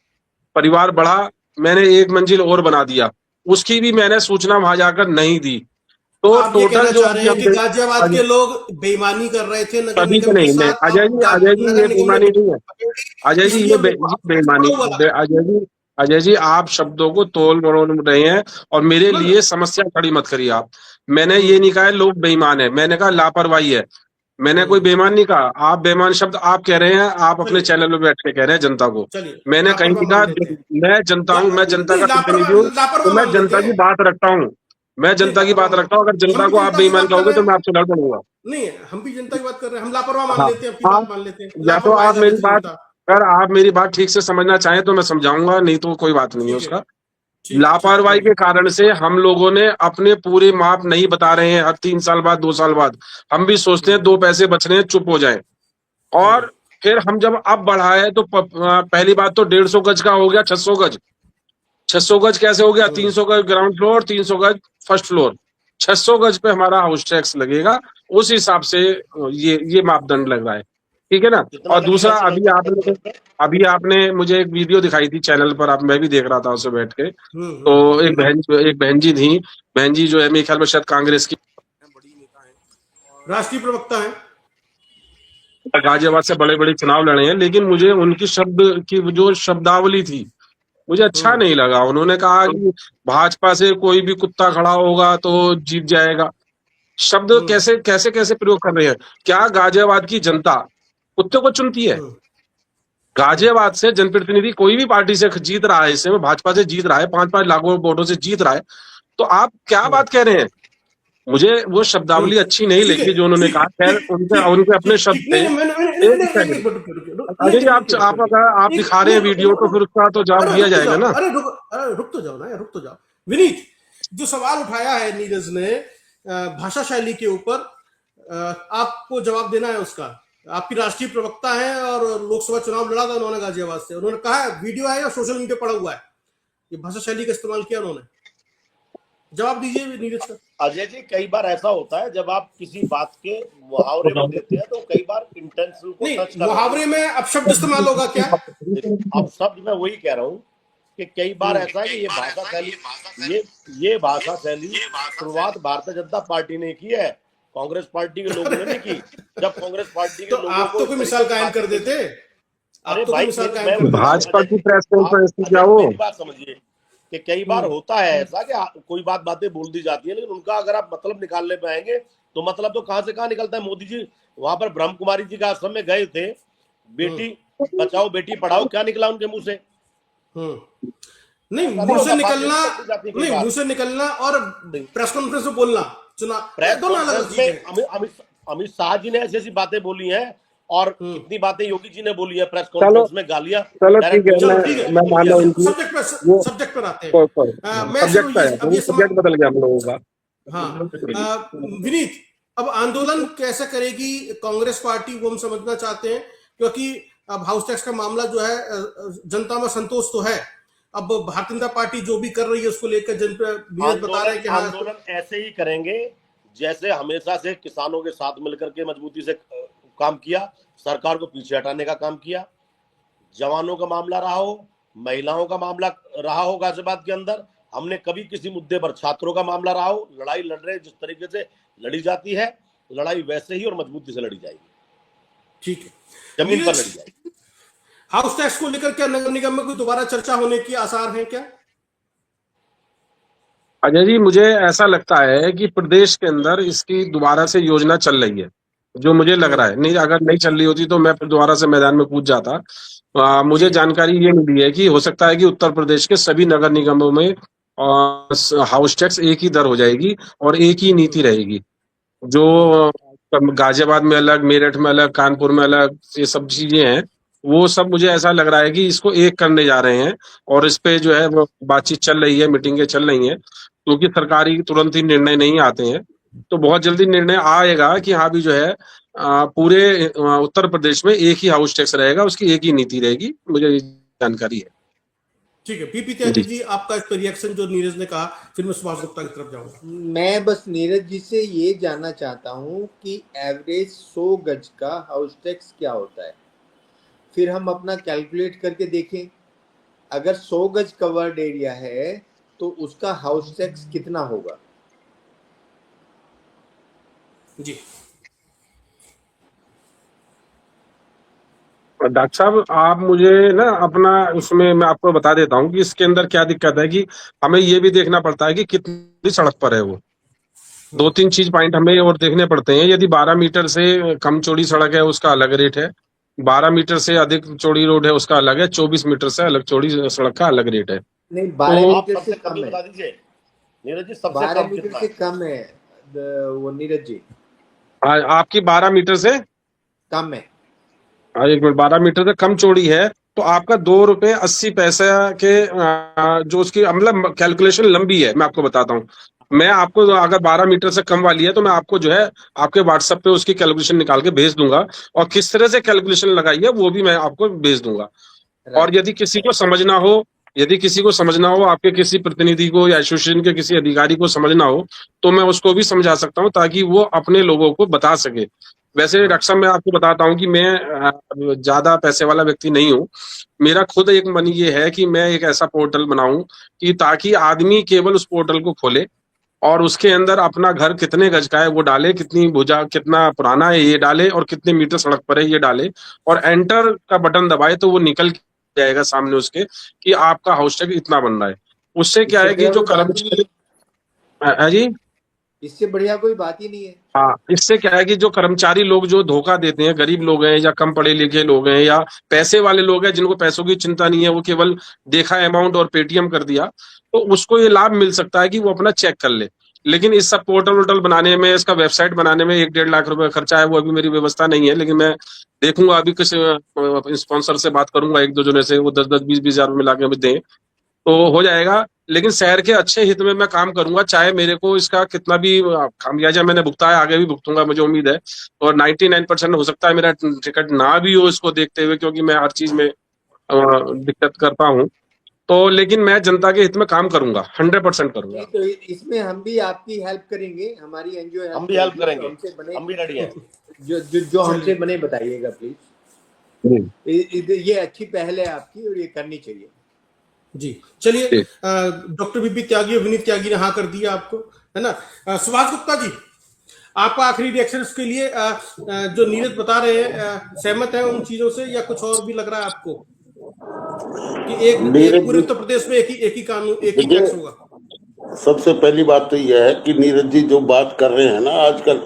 परिवार बढ़ा, मैंने 1 मंजिल और बना दिया, उसकी भी मैंने सूचना वहां जाकर नहीं दी। तो आप ये टोटल कहना जो चाह रहे अभी हैं कि हम गाजियाबाद के लोग बेईमानी कर रहे थे नगर कभी तो निगम के नहीं, साथ, अजय जी, नगर ये निगम ने बेईमानी नहीं है। अजय जी, इसलिए उनको ये बेईमानी, हुआ लगा। अजय जी, आप शब्दों को तोल मरोड़ रहे हैं और मेरे ना ना, लिए समस्या खड़ी मत करिए आप। मैंने ये हम्म, नहीं कहा है लोग बेईमान है, मैंने कहा लापरवाही है। मैंने कोई हम्म, बेईमान नहीं कहा। आप बेईमान शब्द आप कह रहे हैं, आप अपने चलिए चैनल में बैठ के कह रहे हैं जनता को। चलिए, मैंने कहीं लापरवाह नहीं मान कहा। लेते हैं। मैं जनता हूं, मैं जनता नहीं, का प्रतिनिधि हूँ, तो लापरवाह मैं मान लेते जनता की हैं। बात रखता हूँ। मैं नहीं, जनता की लापरवाह बात मान रखता हूँ। लेते अगर हैं, हम जनता भी को आप जनता की बेईमान बात कर कहोगे रहे तो हैं। मैं आपसे लड़ पड़ूंगा। नहीं, हम भी जनता की बात कर रहे हैं, हम लापरवाह मान हाँ, लेते हैं, आपकी बात मान लेते हैं, या तो लापरवाह है आप ज्यादा मेरी बात, जनता। अगर आप मेरी बात ठीक से समझना चाहें तो मैं समझाऊंगा, नहीं तो कोई बात नहीं है ठीक है, उसका। ठीक है, लापरवाही बोलिए। के कारण से हम लोगों ने अपने पूरे माप नहीं बता रहे हैं, हर 3 साल बाद 2 साल बाद हम भी सोचते हैं 2 पैसे बच रहे हैं, चुप हो जाए। हम्म, और फिर हम जब अब बढ़ाए तो पहली बात तो 150 गज का हो गया 600 गज। 600 गज कैसे हो गया? हम्म, 300 गज ग्राउंड फ्लोर, 300 गज फर्स्ट फ्लोर, 600 गज पे हमारा हाउस टैक्स लगेगा। उस हिसाब से ये मापदंड लग रहा है, ठीक है ना। कितना और दूसरा, लगेगा सर? अभी आपने मुझे एक वीडियो दिखाई थी चैनल पर, आप मैं भी देख रहा था उसे बैठ के। हम्म, तो एक बहन जी थी, बहन जी जो है मेरे ख्याल में शायद कांग्रेस की बड़ी नेता है, राष्ट्रीय प्रवक्ता है। गाजियाबाद से बड़े बड़े चुनाव लड़े हैं, लेकिन मुझे उनकी शब्द की जो शब्दावली थी मुझे अच्छा हम्म, नहीं लगा। उन्होंने कहा कि भाजपा से कोई भी कुत्ता खड़ा होगा तो जीत जाएगा। शब्द हम्म, कैसे कैसे कैसे प्रयोग कर रहे हैं? क्या गाजियाबाद की जनता कुत्ते को चुनती है? हम्म, गाजियाबाद से जनप्रतिनिधि कोई भी पार्टी से जीत रहा है, इसमें भाजपा से जीत रहा है, 5-5 लाखों वोटों से जीत रहा है, तो आप क्या हम्म, बात कह रहे हैं? मुझे वो शब्दावली अच्छी नहीं ठीक है, लगी जो उन्होंने ठीक कहा। खैर, ठीक उनके ठीक उनके अपने ठीक शब्द ठीक थे। नहीं नहीं, मैंने एक एक सेकंड, एक मिनट रुकिए, अजय नहीं जी, रुकिए, आप रुकिए, अगर आप एक दिखा रहे हैं नहीं, वीडियो तो फिर उसका तो जवाब अरे दिया रुक तो जाएगा जाओ, ना। अरे रुक तो जाओ ना यार, रुक तो जाओ। विनीत, जो सवाल उठाया है नीरज ने भाषा शैली के ऊपर, आपको जवाब देना है उसका। आपकी राष्ट्रीय प्रवक्ता है और लोकसभा चुनाव लड़ा था उन्होंने गाजियाबाद से। उन्होंने कहा है, वीडियो है और सोशल मीडिया पड़ा हुआ है, ये भाषा शैली का इस्तेमाल किया उन्होंने। जवाब दीजिए नीरज का। अजय जी, कई बार ऐसा होता है जब आप किसी बात के मुहावरे में देते हैं तो कई बार इंटेंशन को नहीं, टच कर मुहावरे में अपशब्द इस्तेमाल होगा क्या? अब शब्द मैं वही कह रहा हूँ कि कई बार ऐसा है कि ये भाषा शैली शुरुआत भारतीय जनता पार्टी ने की है, कांग्रेस पार्टी के लोगों ने नहीं की। जब कांग्रेस पार्टी के तो लोगों आप को तो कोई मिसाल कायम कर देते। आप अरे तो कोई भाई, मिसाल कायम मैं कर देते। भाजपा की प्रेस आप कॉन्फ्रेंस थी अजय, क्या वो? मेरी बात समझिए कि कई बार होता है ऐसा कि कोई बातें बोल दी जाती है, लेकिन उनका अगर आप मतलब निकालने पे आएंगे तो मतलब तो कहां से कहां निकलता है। मोदी जी वहां पर ब्रह्म कुमारी जी के आश्रम में गए थे, बेटी बचाओ बेटी पढ़ाओ, क्या निकला उनके मुंह से? नहीं, ऐसा मुंह से होता, निकलना, बातें निकल जाती कई नहीं, बार। मुंह से निकलना और प्रेस कॉन्फ्रेंस में बोलना, चुना, प्रेस दोनों अलग अलग कॉन्फ्रेंस चीजें में हैं। अमित शाह जी ने ऐसी ऐसी बातें बोली हैं और कितनी बातें योगी जी ने बोली है प्रेस चलो कॉन्फ्रेंस में, गालियां चलो डायरेक्ट ठीक है, चलो मोदी ठीक जी है, ने मैं बोली मान है। रहा हूँ इनकी वो सब्जेक्ट पर आते हैं। मैं सिर्फ सब्जेक्ट पे है, अब वो ये सब्जेक्ट बदल गया हम लोगों का। हाँ, विनीत, अब आंदोलन कैसे करेगी कांग्रेस पार्टी, वो हम समझना चाहते हैं, क्योंकि अब हाउस टैक्स का मामला जो है, जनता में संतोष तो है। अब भारतीय जनता पार्टी जो भी कर रही है उसको लेकर नीरज बता रहे हैं कि हाँ, आंदोलन ऐसे ही करेंगे जैसे हमेशा से किसानों के साथ मिलकर के मजबूती से काम किया, सरकार को पीछे हटाने का काम किया। जवानों का मामला रहा हो, महिलाओं का मामला रहा हो, गाजियाबाद के अंदर हमने कभी किसी मुद्दे पर, छात्रों का मामला रहा हो, लड़ाई लड़ रहे जिस तरीके से लड़ी जाती है, लड़ाई वैसे ही और मजबूती से लड़ी जाएगी, ठीक है, जमीन पर लड़ी जाएगी। हाउस टैक्स को लेकर क्या नगर निगम में कोई दोबारा चर्चा होने के आसार हैं क्या? अजय जी, मुझे ऐसा लगता है कि प्रदेश के अंदर इसकी दोबारा से योजना चल रही है, जो मुझे लग रहा है। नहीं, अगर नहीं चल रही होती तो मैं फिर दोबारा से मैदान में कूद जाता। मुझे जानकारी ये मिली है कि हो सकता है कि उत्तर प्रदेश के सभी नगर निगमों में हाउस टैक्स एक ही दर हो जाएगी और एक ही नीति रहेगी। जो गाजियाबाद में अलग, मेरठ में अलग, कानपुर में अलग, ये सब चीजें हैं, वो सब मुझे ऐसा लग रहा है कि इसको एक करने जा रहे हैं और इस पे जो है वो बातचीत चल रही है, मीटिंगें चल रही हैं, क्योंकि सरकारी तुरंत ही निर्णय नहीं आते हैं। तो बहुत जल्दी निर्णय आएगा कि हाँ भी जो है पूरे उत्तर प्रदेश में एक ही हाउस टैक्स रहेगा, उसकी एक ही नीति रहेगी। मुझे ये जानकारी है। ठीक है, पीपी त्यागी जी, आपका इस पर रिएक्शन जो नीरज ने कहा, फिर मैं सुभाष गुप्ता की तरफ जाऊंगा। मैं बस नीरज जी से ये जानना चाहता हूँ कि एवरेज 100 गज का हाउस टैक्स क्या होता है, फिर हम अपना कैलकुलेट करके देखें। अगर 100 गज कवर्ड एरिया है तो उसका हाउस टैक्स कितना होगा? जी डॉक्टर साहब, आप मुझे ना अपना उसमें मैं आपको बता देता हूँ कि इसके अंदर क्या दिक्कत है कि हमें ये भी देखना पड़ता है कि कितनी सड़क पर है वो। 2-3 चीज पॉइंट हमें और देखने पड़ते हैं। यदि 12 मीटर से कम चौड़ी सड़क है उसका अलग रेट है, 12 मीटर से अधिक चौड़ी रोड है उसका अलग है, 24 मीटर से अलग चौड़ी सड़क का अलग रेट है। नहीं, 12 आप मीटर से सबसे कम कम है। बता दीजिए नीरज जी, सबसे 12 कम मीटर कितना से है? कम है वो नीरज जी, आपकी 12 मीटर से कम है। एक मिनट, 12 मीटर से कम चौड़ी है तो आपका 2 रुपए 80 पैसे के जो उसकी मतलब कैलकुलेशन लंबी है, मैं आपको बताता हूँ। मैं आपको अगर 12 मीटर से कम वाली है तो मैं आपको जो है आपके व्हाट्सएप पे उसकी कैलकुलेशन निकाल के भेज दूंगा और किस तरह से कैलकुलेशन लगाई है वो भी मैं आपको भेज दूंगा। और यदि किसी को समझना हो, आपके किसी प्रतिनिधि को या एसोसिएशन के किसी अधिकारी को समझना हो तो मैं उसको भी समझा सकता हूँ ताकि वो अपने लोगों को बता सके। वैसे डॉक्टर साहब, मैं आपको बताता हूँ कि मैं ज्यादा पैसे वाला व्यक्ति नहीं हूँ। मेरा खुद एक मन ये है कि मैं एक ऐसा पोर्टल बनाऊं कि ताकि आदमी केवल उस पोर्टल को खोले और उसके अंदर अपना घर कितने गज का है वो डाले, कितनी भुजा, कितना पुराना है ये डाले और कितने मीटर सड़क पर है ये डाले और एंटर का बटन दबाए तो वो निकल जाएगा सामने उसके कि आपका हाउस टैक्स इतना बन रहा है। उससे क्या है कि जो कर्मचारी, जी, इससे बढ़िया कोई बात ही नहीं है। हाँ, इससे क्या है कि जो कर्मचारी लोग जो धोखा देते हैं, गरीब लोग हैं या कम पढ़े लिखे लोग हैं या पैसे वाले लोग हैं जिनको पैसों की चिंता नहीं है, वो केवल देखा अमाउंट और पेटीएम कर दिया, तो उसको ये लाभ मिल सकता है कि वो अपना चेक कर ले। लेकिन इस सब पोर्टल वोर्टल बनाने में, इसका वेबसाइट बनाने में 1-1.5 लाख रुपए खर्चा है, वो अभी मेरी व्यवस्था नहीं है। लेकिन मैं देखूंगा, अभी किसी स्पॉन्सर से बात करूंगा 1-2 जने से, वो 10-10, 20-20 हजार मिला के दें तो हो जाएगा। लेकिन शहर के अच्छे हित में मैं काम करूंगा, चाहे मेरे को इसका कितना भी खामियाजा मैंने भुगताया, आगे भी भुगतूंगा, मुझे उम्मीद है। और 99% हो सकता है मेरा टिकट ना भी हो इसको देखते हुए, क्योंकि मैं हर चीज में दिक्कत करता हूँ। और लेकिन मैं जनता के हित में काम करूंगा, 100% करूंगा। नहीं, तो इसमें हम भी आपकी हेल्प करेंगे, हमारी एनजीओ हम भी हेल्प तो करेंगे, हमसे बने, हम भी रेडी हैं। जो हमसे बने बताइएगा प्लीज। ये अच्छी पहल है आपकी और ये करनी चाहिए जी। चलिए, डॉक्टर बीपी त्यागी और विनीत त्यागी ने हाँ कर दिया आपको, है ना। सुभाष गुप्ता जी, आपका आखिरी रिएक्शन उसके लिए, जो नीरज बता रहे हैं, सहमत है उन चीजों से या कुछ और भी लग रहा है आपको कि एक पूरे उत्तर प्रदेश में एक ही कानून, एक ही टैक्स होगा? सबसे पहली बात तो यह है कि नीरज जी जो बात कर रहे हैं ना आजकल,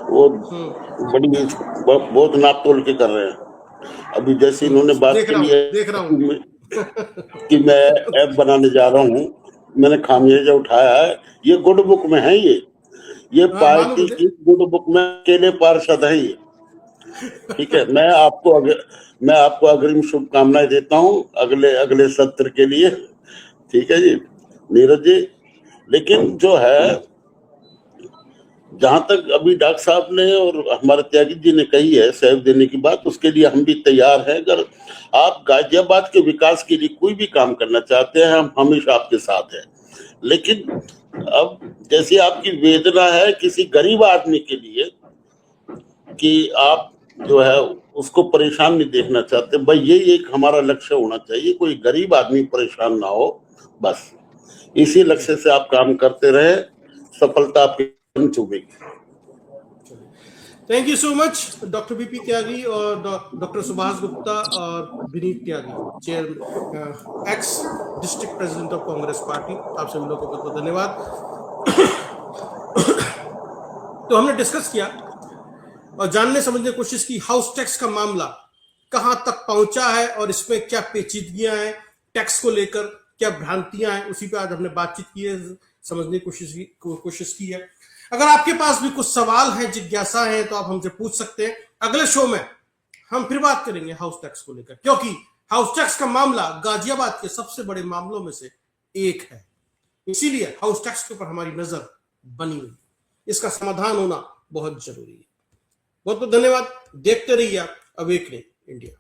वो बहुत नाप तोल के कर रहे हैं। अभी जैसे इन्होंने बात की है कि मैं ऐप बनाने जा रहा हूँ, मैंने खामियाजा उठाया है, ये गुड बुक में है, ये पार्टी की गुड बुक में अकेले पार्षद है ये, ठीक है। मैं आपको अग्रिम शुभकामनाएं देता हूँ अगले सत्र के लिए, ठीक है जी नीरज जी। लेकिन जो है, जहां तक अभी डॉक्टर साहब ने और हमारे त्यागी जी ने कही है सहयोग देने की बात, उसके लिए हम भी तैयार हैं। अगर आप गाजियाबाद के विकास के लिए कोई भी काम करना चाहते हैं, हम हमेशा आपके साथ हैं। लेकिन अब जैसी आपकी वेदना है किसी गरीब आदमी के लिए कि आप जो है उसको परेशान नहीं देखना चाहते, भाई यही एक हमारा लक्ष्य होना चाहिए, कोई गरीब आदमी परेशान ना हो, बस इसी लक्ष्य से आप काम करते रहे, सफलता आपकी चुभेगी। Thank you so much doctor BP Tyagi और डॉक्टर सुभाष गुप्ता और Vineet Tyagi, chair ex district president of Congress party. आप सभी लोगों को बहुत धन्यवाद। तो हमने डिस्कस किया और जानने समझने की कोशिश की हाउस टैक्स का मामला कहां तक पहुंचा है और इसमें क्या पेचीदगियां हैं, टैक्स को लेकर क्या भ्रांतियां हैं, उसी पे आज हमने बातचीत की है, समझने की कोशिश की है। अगर आपके पास भी कुछ सवाल है, जिज्ञासा है, तो आप हमसे पूछ सकते हैं। अगले शो में हम फिर बात करेंगे हाउस टैक्स को लेकर, क्योंकि हाउस टैक्स का मामला गाजियाबाद के सबसे बड़े मामलों में से एक है। इसीलिए हाउस टैक्स के ऊपर हमारी नजर बनी हुई, इसका समाधान होना बहुत जरूरी है। बहुत बहुत धन्यवाद। देखते रहिए आप अवेकनिंग इंडिया।